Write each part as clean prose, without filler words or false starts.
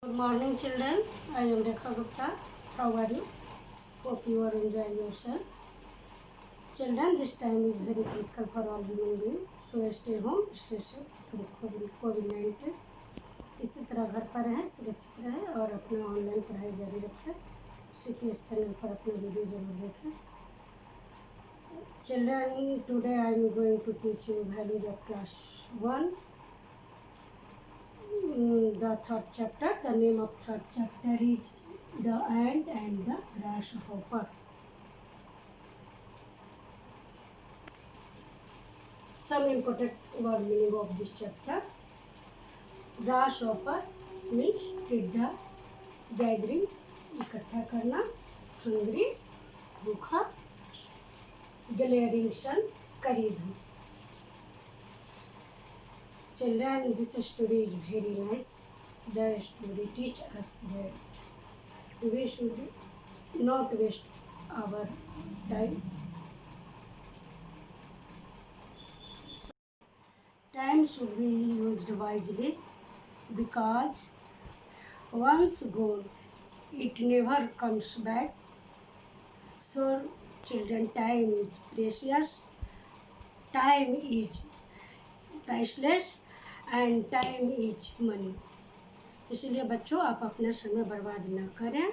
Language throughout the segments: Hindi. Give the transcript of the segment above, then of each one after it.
Good morning, children. I am Rekha Gupta. How are you? Hope you are enjoying yourself. Children, this time is very critical for all human beings. So stay home, stay safe from COVID-19. इसी तरह घर पर रहें, सुरक्षित रहें और अपना ऑनलाइन पढ़ाई जारी रखें। CPS चैनल पर अपना वीडियो जरूर देखें। Children, today I am going to teach you values of class 1. The third chapter. The name of third chapter is The Ant and the Grasshopper. Some important word meaning of this chapter. Grasshopper means टिड्डा, gathering इकट्ठा करना, hungry भूखा, glaring sun कड़ी धूप. Children, this story is very nice. The story teach us that we should not waste our time. Time should be used wisely because once gone, it never comes back. So, children, time is precious, time is priceless and time is money. इसलिए बच्चों आप अपना समय बर्बाद न करें.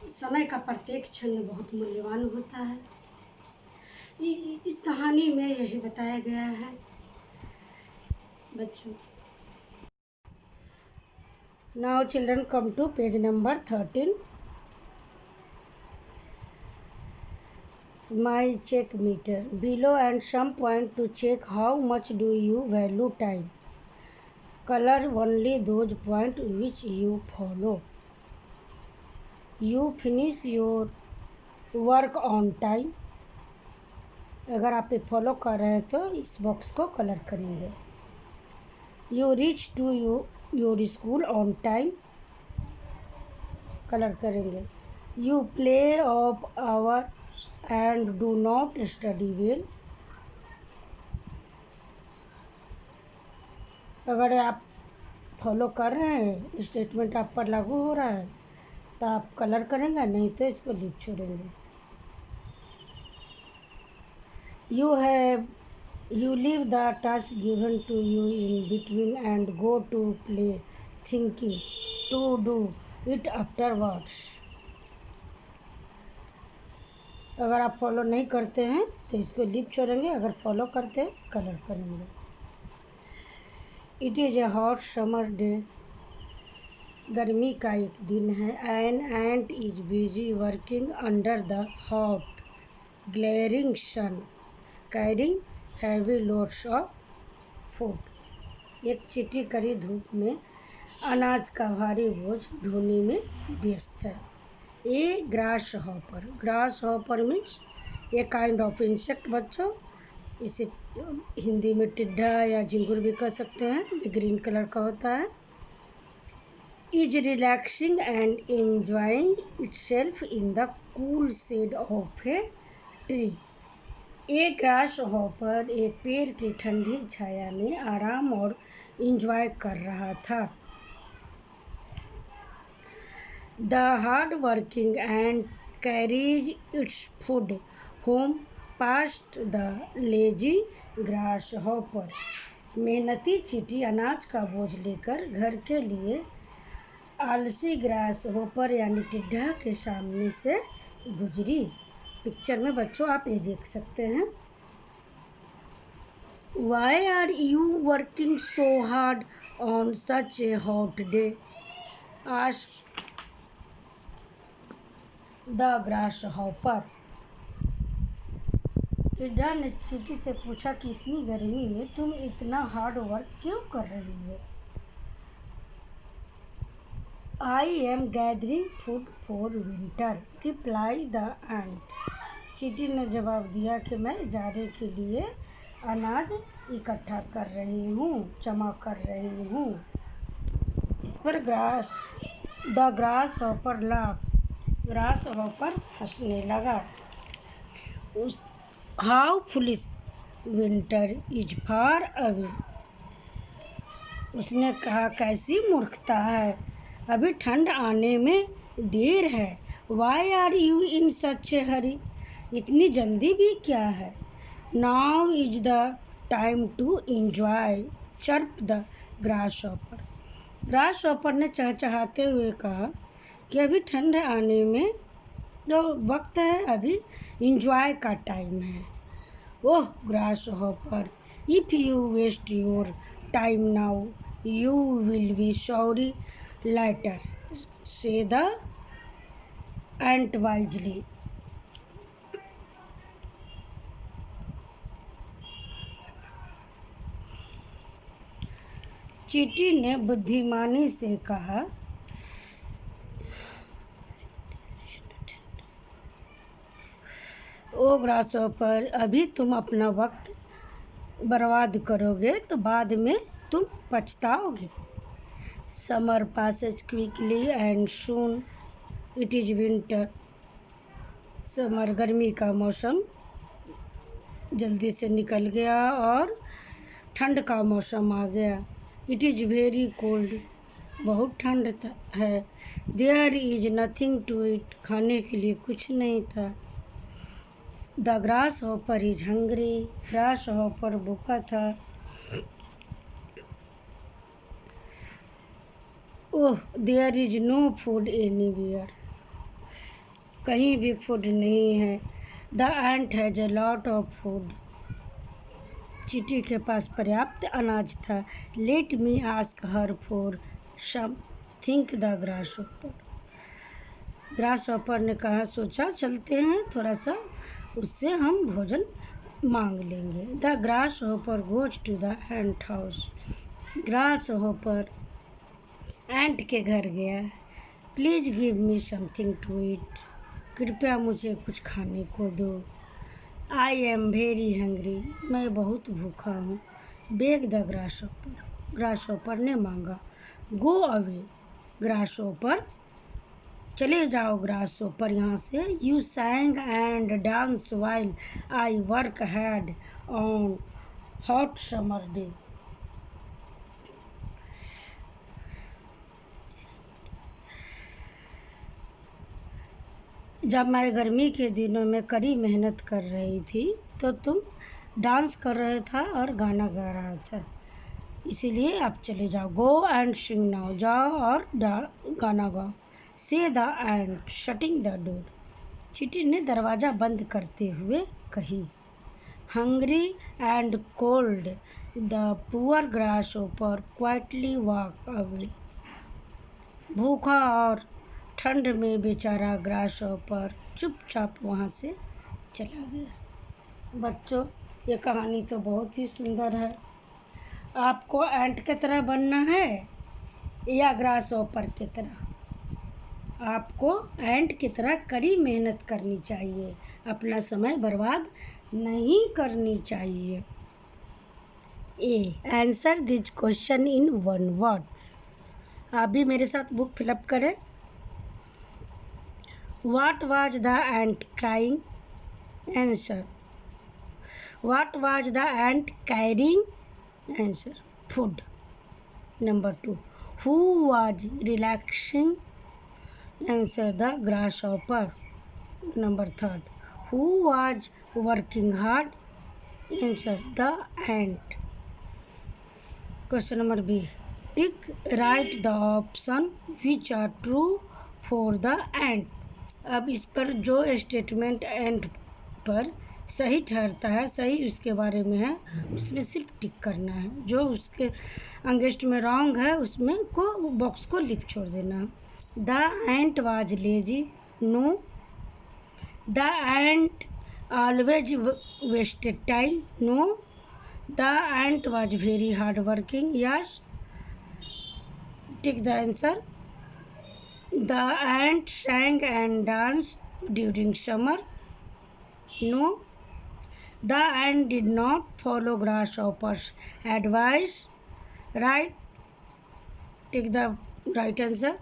समय का प्रत्येक क्षण बहुत मूल्यवान होता है. इस कहानी में यही बताया गया है बच्चों. Now children, come to page number 13. My check meter below and some point to check how much do you value time. Color only those points which you follow. You finish your work on time. अगर आप फॉलो कर रहे हैं तो इस बॉक्स को कलर करेंगे. You reach to your school on time. Colour करेंगे. You play off hours and do not study well. अगर आप फॉलो कर रहे हैं, स्टेटमेंट आप पर लागू हो रहा है तो आप कलर करेंगे, नहीं तो इसको लीव छोड़ेंगे. You leave the task given to you in between and go to play, thinking to do it afterwards. अगर आप फॉलो नहीं करते हैं तो इसको लीव छोड़ेंगे, अगर फॉलो करते हैं कलर करेंगे. It is a hot summer day. गर्मी का एक दिन है. An ant is busy working under the hot, glaring sun, carrying heavy loads of food. एक चींटी कड़ी धूप में अनाज का भारी बोझ ढोने में व्यस्त है. A grasshopper. Grasshopper means a kind of insect बच्चों. इसे हिंदी में टिड्डा या झिंगुर भी कह सकते हैं. ये ग्रीन कलर का होता है. Is relaxing and enjoying itself in the cool shade of a tree. एक ग्रासहॉपर एक पेड़ की ठंडी छाया में आराम और एंजॉय कर रहा था. The hard working ant carries its food home past the lazy grasshopper. मेहनती चींटी अनाज का बोझ लेकर घर के लिए आलसी ग्रासहॉपर यानी टिड्डा के सामने से गुजरी. पिक्चर में बच्चों आप ये देख सकते हैं. Why are you working so hard on such a hot day? asked the grasshopper. टिड्डा ने चींटी से पूछा कि इतनी गर्मी में तुम इतना हार्ड वर्क क्यों कर रही हो. I am gathering food for winter, replied the ant. चींटी ने जवाब दिया कि मैं जाड़े के लिए अनाज इकट्ठा कर रही हूँ, जमा कर रही हूँ. इस पर द ग्रासहॉपर लाफ. ग्रासहॉपर हंसने लगा. How foolish, winter is far away. उसने कहा, कैसी मूर्खता है, अभी ठंड आने में देर है। Why are you in such a hurry, इतनी जल्दी भी क्या है। Now is the time to enjoy, chirp the grasshopper. Grasshopper ने चहचहाते हुए कहा कि अभी ठंड आने में जो वक्त है, अभी इंजॉय का टाइम है। Oh grasshopper, if you waste your time now you will be sorry later, say the ant wisely. चींटी ने बुद्धिमानी से कहा, ओ ग्रासहॉपर, अभी तुम अपना वक्त बर्बाद करोगे तो बाद में तुम पछताओगे। Summer passes quickly and soon it is winter. Summer गर्मी का मौसम जल्दी से निकल गया और ठंड का मौसम आ गया। इट इज वेरी कोल्ड, बहुत ठंड है। There is nothing to it, खाने के लिए कुछ नहीं था। The grasshopper is hungry, grasshopper भूखा था। Oh there is no food anywhere, कहीं भी फूड नहीं है। The ant has a lot of food, चींटी के पास पर्याप्त अनाज था। Let me ask her for some, think the grasshopper. Grasshopper ने कहा, सोचा चलते हैं, थोड़ा सा उससे हम भोजन मांग लेंगे। The grasshopper goes to the ant house, grasshopper ant के घर गया। Please give me something to eat, कृपया मुझे कुछ खाने को दो। आई एम वेरी हंग्री, मैं बहुत भूखा हूँ। बेग द ग्रासहॉपर, ग्रासहॉपर ने मांगा। गो अवे ग्रासहॉपर, चले जाओ ग्रासहॉपर यहाँ से। You सैंग and dance while I work hard on hot summer day. जब मैं गर्मी के दिनों में कड़ी मेहनत कर रही थी तो तुम डांस कर रहा था और गाना गा रहा था, इसीलिए आप चले जाओ। गो एंड सिंग नाउ, जाओ और गाना गाओ। Say the ant shutting the door, चींटी ने दरवाज़ा बंद करते हुए कही। Hungry and cold the poor grasshopper quietly walk away, भूखा और ठंड में बेचारा ग्रासहॉपर चुपचाप वहाँ से चला गया। बच्चों, ये कहानी तो बहुत ही सुंदर है। आपको एंट की तरह बनना है या ग्रासहॉपर की तरह? आपको एंट की तरह कड़ी मेहनत करनी चाहिए, अपना समय बर्बाद नहीं करनी चाहिए। A, answer this question in one word. आप भी मेरे साथ बुक फिलअप करें। What was the ant crying? Answer. What was the ant carrying? Answer. Food. Number 2. Who was relaxing? Answer. The grasshopper. Number 3. Who was working hard? Answer. The ant. Question number B. Tick, write the option which are true for the ant. अब इस पर जो स्टेटमेंट एंड पर सही ठहरता है, सही उसके बारे में है, उसमें सिर्फ टिक करना है। जो उसके अंगेस्ट में रॉन्ग है उसमें को बॉक्स को लिप छोड़ देना। The ant was lazy, no. The ant always wasted time, no. The ant was very hard working, yes. Tick the answer. The ant sang and danced during summer, no. The ant did not follow grasshopper's advice, right. Take the right answer.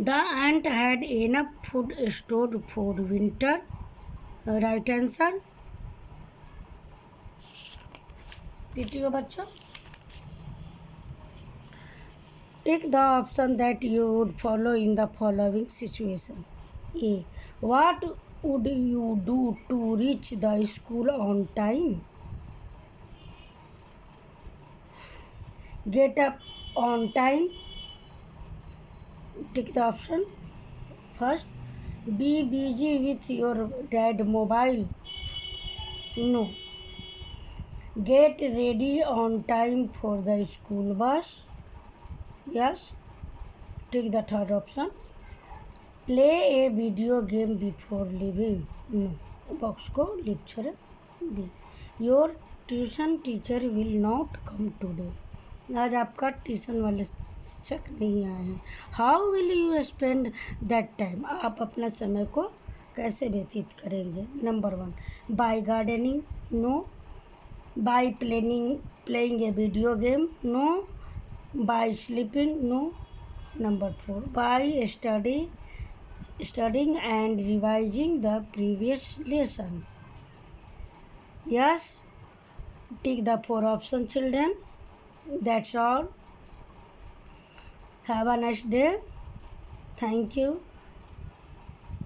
The ant had enough food stored for winter, right answer. पीटियो बच्चों। Take the option that you would follow in the following situation. A. What would you do to reach the school on time? Get up on time. Take the option first. Be busy with your dad mobile. No. Get ready on time for the school bus. Yes. Take the third option. Play a video game before leaving. No. Box को लिप छोड़े दी. Your tuition teacher will not come today. आज आपका ट्यूशन वाले शिक्षक नहीं आए हैं. How will you spend that time. आप अपना समय को कैसे व्यतीत करेंगे. Number 1. By gardening. No. By playing a video game. No. By sleeping. No. Number 4. By studying and revising the previous lessons. Yes, take the 4 options, children. That's all. Have a nice day. Thank you.